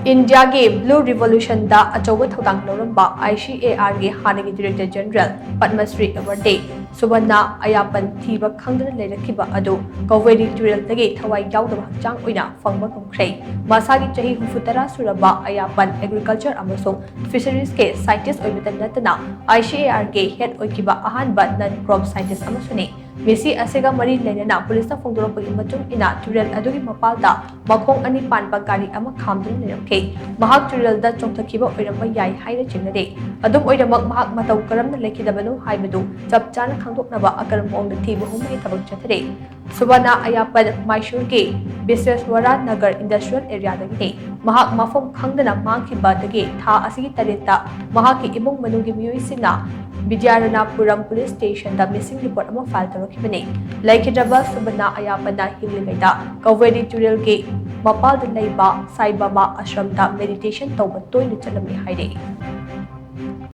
India के Blue Revolution दा अचौबा थौदांग लौरंबा ICAR के हानगी director general Padmashri award Subbanna अयापन थीबा खंगदना लेरखिबा अदो कौवेरी तुरेलदगी थवाई याउदबा हक्चांग ओइना फंगबा ngmkhrai मासागी चाही 70 सुरबा अयापन एग्रीकल्चर अमसोंग फिशरीज के साइंटिस्ट ओइबता नतना ICAR के हेड ओइकिबा अहानबा नन क्रॉप साइंटिस्ट अमसुने मेसी असेगा मरी लेना पुलिस फोंदोरपगी मतुंग इना तुरेल अदुगी मपालदा मखोंग अनि पानबा गाड़ी अमा खामदुन लेरमखे महाक तुरेलदा चोंथखिबा ओइरंबा याई हाइना चिंगदे अदुम ओइरमक महाक मतौ करमना लेखिदबनु हाइबदु चप चाना खंगदोकनबा अकरम मोंग थीबु हुमगे थबक चथरे सुबना अयापन मैसूर के बिस्वेश्वरा नगर इंडस्ट्रियल एरिया दगी महाक मफम खंगदना मांगखिबदगी था असगी तरेता महाकी इमुंग मनुगी मियोइसिना विद्यारणापुरम पुलिस स्टेशन दा मिसिंग रिपोर्ट अमा फाइल तौरखिबने लैखिद्रबा सुबना अयापना हिलिगैदा कौवेरी तुरेल के मपाल साई बाबा आश्रम दा मेडिटेशन तौबा तोइना चलमी हाइरे।